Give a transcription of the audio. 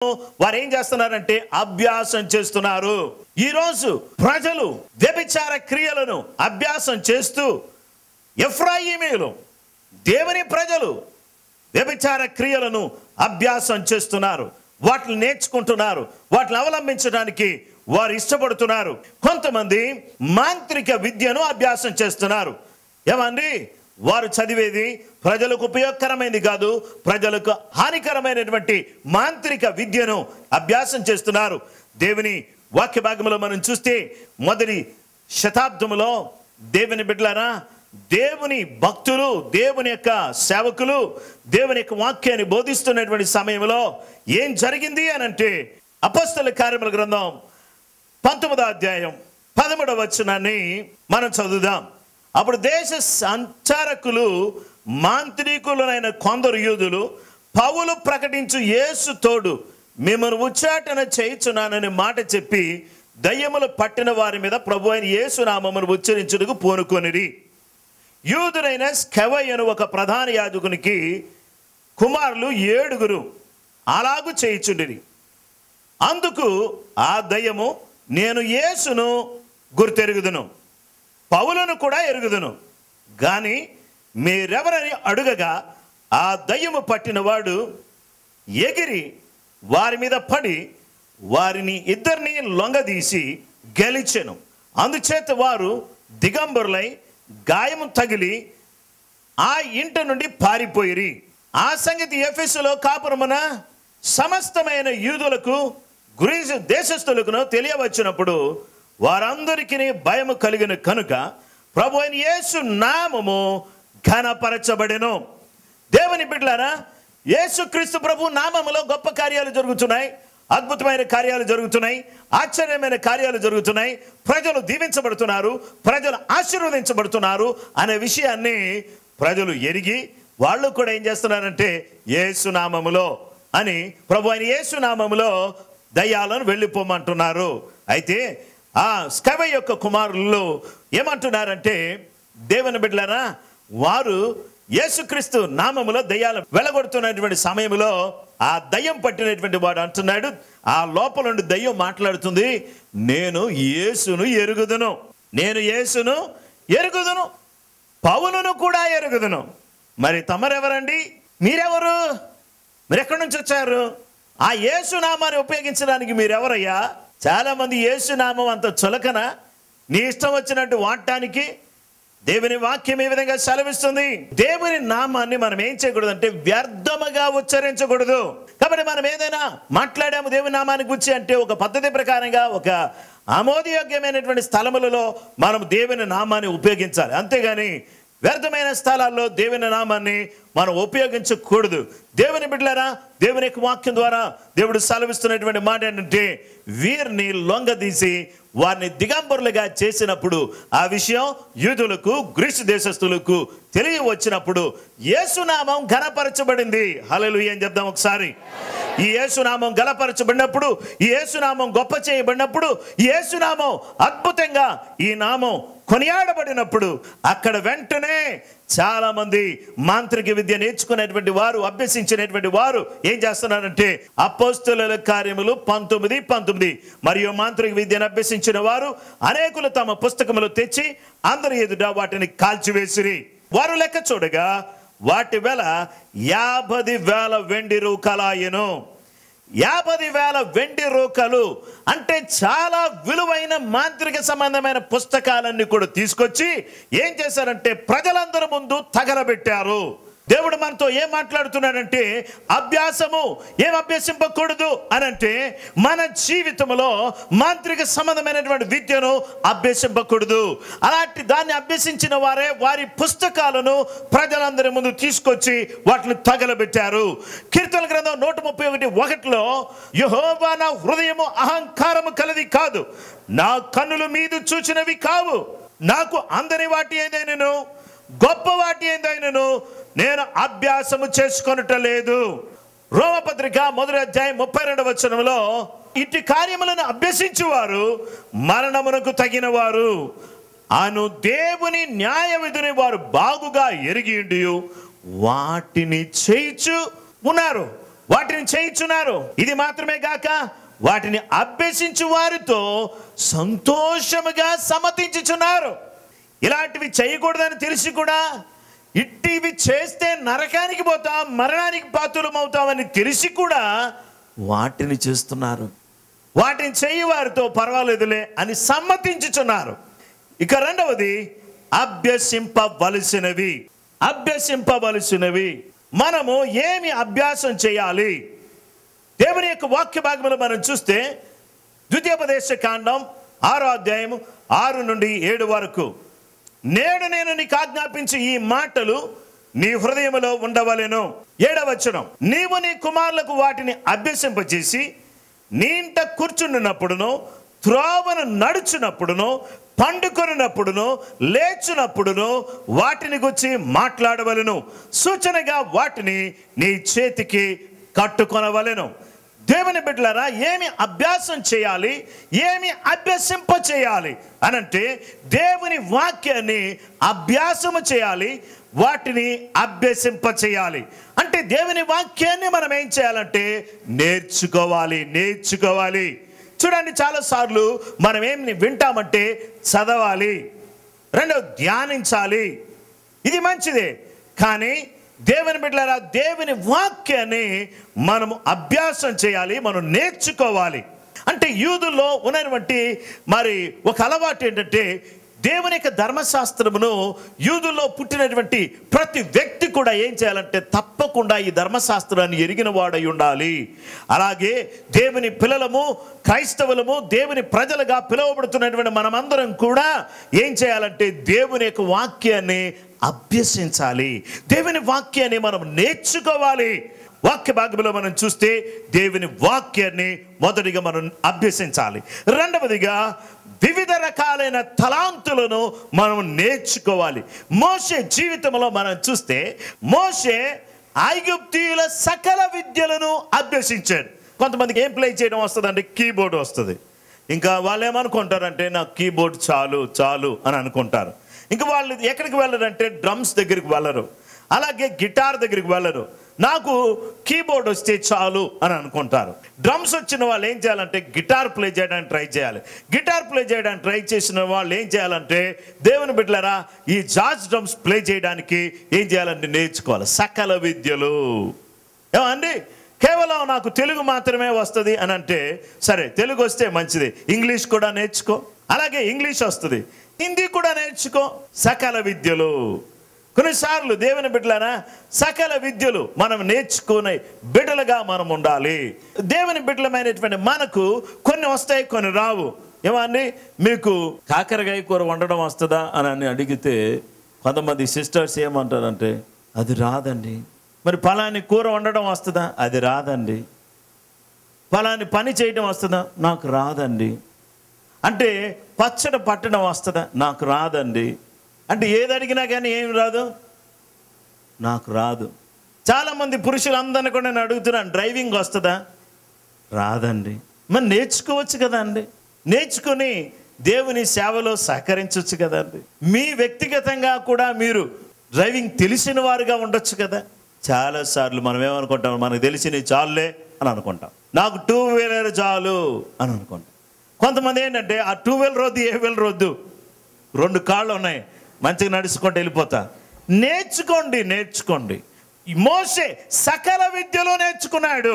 వారు ఏం చేస్తున్నారంటే అభ్యాసం చేస్తున్నారు. ఈరోజు ప్రజలు వ్యభిచార క్రియలను అభ్యాసం చేస్తూ, ఎఫ్రాయిమీయులు దేవుని ప్రజలు వ్యభిచార క్రియలను అభ్యాసం చేస్తున్నారు, వాటిని నేర్చుకుంటున్నారు, వాటిని అవలంబించడానికి వారు ఇష్టపడుతున్నారు. కొంతమంది మాంత్రిక విద్యను అభ్యాసం చేస్తున్నారు. ఏమండి, వారు చదివేది ప్రజలకు ఉపయోగకరమైనది కాదు, ప్రజలకు హానికరమైనటువంటి మాంత్రిక విద్యను అభ్యాసం చేస్తున్నారు. దేవుని వాక్య భాగంలో మనం చూస్తే మొదటి శతాబ్దములో దేవుని బిడ్డలారా, దేవుని భక్తులు, దేవుని యొక్క సేవకులు దేవుని యొక్క వాక్యాన్ని బోధిస్తున్నటువంటి సమయంలో ఏం జరిగింది అని అంటే, అపోస్తలుల కార్యముల గ్రంథం 19వ అధ్యాయం 13వ వచనాన్ని మనం చదువుదాం. అప్పుడు దేశ సంచారకులు మాంత్రికులైన కొందరు యూదులు పౌలు ప్రకటించు యేసు తోడు మిమ్మల్ని ఉచ్చాటన చేయుచున్నానని మాట చెప్పి దయ్యములు పట్టిన వారి మీద ప్రభు అయిన యేసు నామమును ఉచ్చరించుటకు పూనుకొనిరి. యూదుడైన స్కెవయ్యను ఒక ప్రధాన యాజకునికి కుమారులు 7 అలాగు చేయుచుండిరి. అందుకు ఆ దయ్యము, నేను యేసును గుర్తెరుగుదును, పౌలును కూడా ఎరుగుదును, గాని మీరెవరని అడుగగా ఆ దయ్యము పట్టినవాడు ఎగిరి వారి మీద పడి వారిని ఇద్దరిని లొంగదీసి గెలిచెను. అందుచేత వారు దిగంబరులై గాయము తగిలి ఆ ఇంట నుండి పారిపోయిరి. ఆ సంగతి ఎఫెసులో కాపురమున సమస్తమైన యూదులకు గ్రీసు దేశస్థులకు తెలియవచ్చినప్పుడు వారందరికీ భయము కలిగిన కనుక ప్రభు అయిన యేసు నామము ఘనపరచబడెను. దేవుని బిడ్డలారా, యేసుక్రీస్తు ప్రభు నామములో గొప్ప కార్యాలు జరుగుతున్నాయి, అద్భుతమైన కార్యాలు జరుగుతున్నాయి, ఆశ్చర్యమైన కార్యాలు జరుగుతున్నాయి. ప్రజలు దీవించబడుతున్నారు, ప్రజలు ఆశీర్వదించబడుతున్నారు అనే విషయాన్ని ప్రజలు ఎరిగి వాళ్ళు కూడా ఏం చేస్తున్నారంటే యేసు నామములో అని ప్రభు అయిన యేసు నామములో దయ్యాలను వెళ్ళిపోమంటున్నారు. అయితే ఆ స్కెవయ్య యొక్క కుమారులు ఏమంటున్నారంటే, దేవుని బిడ్డలారా, వారు యేసుక్రీస్తు నామములో దయ్యాలు వెళ్ళగొడుతున్నటువంటి సమయంలో ఆ దయ్యం పట్టినటువంటి వాడు అంటున్నాడు, ఆ లోపల నుండి దయ్యం మాట్లాడుతుంది, నేను యేసును ఎరుగుదును, నేను యేసును ఎరుగుదును, పౌలును కూడా ఎరుగుదును. మరి తమరెవరండి? మీరెవరు? మీరు ఎక్కడి నుంచి వచ్చారు? ఆ యేసు నామాన్ని ఉపయోగించడానికి మీరెవరయ్యా? చాలా మంది యేసు నామం అంత చులకన, నీ ఇష్టం వచ్చినట్టు వాడటానికి దేవుని వాక్యం ఏ విధంగా సెలవిస్తుంది. దేవుని నామాన్ని మనం ఏం చేయకూడదు అంటే వ్యర్థముగా ఉచ్చరించకూడదు. కాబట్టి మనం ఏదైనా మాట్లాడాము దేవుని నామాన్ని గురించి అంటే ఒక పద్ధతి ప్రకారంగా, ఒక ఆమోదయోగ్యమైనటువంటి స్థలములలో మనం దేవుని నామాన్ని ఉపయోగించాలి. అంతేగాని వ్యర్థమైన స్థలాల్లో దేవుని నామాన్ని మనం ఉపయోగించకూడదు. దేవుని బిడ్డలారా, దేవుని యొక్క వాక్యం ద్వారా దేవుడు సెలవిస్తున్నటువంటి మాట ఏంటంటే, వీరిని లొంగదీసి వారిని దిగంబరులుగా చేసినప్పుడు ఆ విషయం యూదులకు గ్రీసు దేశస్థులకు తెలియవచ్చినప్పుడు యేసునామం ఘనపరచబడింది. హల్లెలూయా అని చెప్దాం ఒకసారి. ఈ యేసునామం ఘనపరచబడినప్పుడు, ఈ యేసునామం గొప్ప చేయబడినప్పుడు, ఈ యేసునామం అద్భుతంగా ఈ నామం కొనియాడబడినప్పుడు అక్కడ వెంటనే చాలా మంది మాంత్రిక విద్య నేర్చుకునేటువంటి వారు, అభ్యసించినటువంటి వారు ఏం చేస్తున్నారంటే అపోస్తలుల కార్యములు 19:19 మరియు మాంత్రిక విద్యను అభ్యసించిన వారు అనేకులు తమ పుస్తకములు తెచ్చి అందరి ఎదుట వాటిని కాల్చివేసిరి. వారు లెక్క చూడగా వాటి వెల 50,000 వెండి రూకలాయెను. 50,000 వెండి రూకలు అంటే చాలా విలువైన మాంత్రిక సంబంధమైన పుస్తకాలన్నీ కూడా తీసుకొచ్చి ఏం చేశారంటే ప్రజలందరి ముందు తగలబెట్టారు. దేవుడు మనతో ఏం మాట్లాడుతున్నాడంటే, అభ్యాసము ఏం అభ్యసింపకూడదు అనంటే మన జీవితంలో మాంత్రిక సంబంధమైనటువంటి విద్యను అభ్యసింపకూడదు. అలాంటి దాన్ని అభ్యసించిన వారే వారి పుస్తకాలను ప్రజలందరి ముందు తీసుకొచ్చి వాటిని తగలబెట్టారు. కీర్తన గ్రంథం 131:1 యెహోవా నా హృదయము అహంకారము కలది కాదు, నా కన్నులు మీదు చూచినవి కావు, నాకు అందని వాటి ఏదైనను గొప్ప వాటి ఏదైనను నేను అభ్యాసము చేసుకొనుట లేదు. రోమపత్రిక 1వ అధ్యాయం 32వ వచనంలో ఇట్టి కార్యములను అభ్యసించువారు మరణమునకు తగిన వారు అను దేవుని న్యాయ విధిని వారు బాగుగా ఎరిగి వాటిని చేయిచు ఉన్నారు. వాటిని చేయించున్నారు. ఇది మాత్రమే గాక వాటిని అభ్యసించు వారితో సంతోషముగా సమ్మతించుచున్నారు. ఇలాంటివి చేయకూడదని తెలిసి కూడా ఇవి చేస్తే నరకానికి పోతాం, మరణానికి పాత్రులం అవుతామని తెలిసి కూడా వాటిని చేస్తున్నారు. వాటిని చేయి వారితో పర్వాలేదులే అని సమ్మతించుచున్నారు. ఇక రెండవది అభ్యసింపవలసినవి. మనము ఏమి అభ్యాసం చేయాలి? దేవుని యొక్క వాక్య భాగంలో మనం చూస్తే ద్వితీయోపదేశ కాండం 6వ అధ్యాయం 6 నుండి 7 వరకు, నేడు నేను నీకు ఆజ్ఞాపించి ఈ మాటలు నీ హృదయములో ఉండవలెను. 7వ వచనం, నీవు నీ కుమారులకు వాటిని అభ్యసింపజేసి నీ ఇంట కూర్చుండినప్పుడును, త్రోవను నడుచునప్పుడును, పండుకొనినప్పుడును, లేచునప్పుడును వాటిని గురించి మాట్లాడవలెను. సూచనగా వాటిని నీ చేతికి కట్టుకొనవలెను. దేవుని బిడ్డలారా, ఏమి అభ్యాసం చేయాలి, ఏమి అభ్యసింప చేయాలి అనంటే దేవుని వాక్యాన్ని అభ్యాసము చేయాలి, వాటిని అభ్యసింప చేయాలి. అంటే దేవుని వాక్యాన్ని మనం ఏం చేయాలంటే నేర్చుకోవాలి. చూడండి, చాలాసార్లు మనం ఏమి వింటామంటే చదవాలి, రెండో ధ్యానించాలి. ఇది మంచిదే, కానీ దేవుని బిడ్డలారా, దేవుని వాక్యాన్ని మనము అభ్యాసం చేయాలి, మనం నేర్చుకోవాలి. అంటే యూదుల్లో ఉన్నటువంటి మరి ఒక అలవాటు ఏంటంటే, దేవుని యొక్క ధర్మశాస్త్రమును యూదుల్లో పుట్టినటువంటి ప్రతి వ్యక్తి కూడా ఏం చేయాలంటే తప్పకుండా ఈ ధర్మశాస్త్రాన్ని ఎరిగిన వాడై ఉండాలి. అలాగే దేవుని పిల్లలము, క్రైస్తవులము, దేవుని ప్రజలుగా పిలువబడుతున్నటువంటి మనమందరం కూడా ఏం చేయాలంటే దేవుని యొక్క వాక్యాన్ని అభ్యసించాలి, దేవుని వాక్యాన్ని మనం నేర్చుకోవాలి. వాక్య భాగంలో మనం చూస్తే దేవుని వాక్యాన్ని మొదటిగా మనం అభ్యసించాలి. రెండవదిగా వివిధ రకాలైన తలాంతులను మనం నేర్చుకోవాలి. మోషే జీవితంలో మనం చూస్తే మోషే ఐగుప్తీయుల సకల విద్యలను అభ్యసించాడు. కొంతమందికి ఏం ప్లే చేయడం వస్తుందంటే కీబోర్డ్ వస్తుంది. ఇంకా వాళ్ళు ఏమనుకుంటారంటే నాకు కీబోర్డ్ చాలు అని అనుకుంటారు. ఇంకా వాళ్ళు ఎక్కడికి వెళ్ళరంటే డ్రమ్స్ దగ్గరికి వెళ్ళరు, అలాగే గిటార్ దగ్గరికి వెళ్ళరు. నాకు కీబోర్డ్ వస్తే చాలు అని అనుకుంటారు. డ్రమ్స్ వచ్చిన వాళ్ళు ఏం చేయాలంటే గిటార్ ప్లే చేయడానికి ట్రై చేయాలి. గిటార్ ప్లే చేయడానికి ట్రై చేసిన వాళ్ళు ఏం చేయాలంటే దేవుని బిడ్డలారా, ఈ జాజ్ డ్రమ్స్ ప్లే చేయడానికి ఏం చేయాలంటే నేర్చుకోవాలి సకల విద్యలు. ఏమండి, కేవలం నాకు తెలుగు మాత్రమే వస్తుంది అని అంటే సరే, తెలుగు వస్తే మంచిది, ఇంగ్లీష్ కూడా నేర్చుకో. అలాగే ఇంగ్లీష్ వస్తుంది, హిందీ కూడా నేర్చుకో. సకల విద్యలు. కొన్నిసార్లు దేవుని బిడ్డలారా, సకల విద్యలు మనం నేర్చుకునే బిడ్డలుగా మనం ఉండాలి. దేవుని బిడ్డలమైనటువంటి మనకు కొన్ని వస్తాయి, కొన్ని రావు. ఏమండి, మీకు కాకరకాయ కూర వండడం వస్తుందా అని అడిగితే కొంతమంది సిస్టర్స్ ఏమంటారంటే అది రాదండి. మరి పలాని కూర వండడం వస్తుందా? అది రాదండి. పలాని పని చేయడం వస్తుందా? నాకు రాదండి. అంటే పచ్చడి పట్టడం వస్తుందా? నాకు రాదండి. అంటే ఏది అడిగినా కానీ ఏమి రాదు, నాకు రాదు. చాలామంది పురుషులందరినీ కూడా నేను అడుగుతున్నాను, డ్రైవింగ్ వస్తుందా? రాదండి. మరి నేర్చుకోవచ్చు కదా అండి. నేర్చుకుని దేవుని సేవలో సహకరించవచ్చు కదండి. మీ వ్యక్తిగతంగా కూడా మీరు డ్రైవింగ్ తెలిసిన వారుగా ఉండొచ్చు కదా. చాలాసార్లు మనం ఏమనుకుంటాం, మనకు తెలిసినవి చాలులే అని అనుకుంటాం. నాకు 2 వీలర్ చాలు అని అనుకుంటాం. కొంతమంది ఏంటంటే ఆ 2 వీలర్ వద్దు, ఏ వీలర్ వద్దు, 2 కాళ్ళు ఉన్నాయి, మంచిగా నడుచుకుంటూ వెళ్ళిపోతా. నేర్చుకోండి. మోషే సకల విద్యలో నేర్చుకున్నాడు.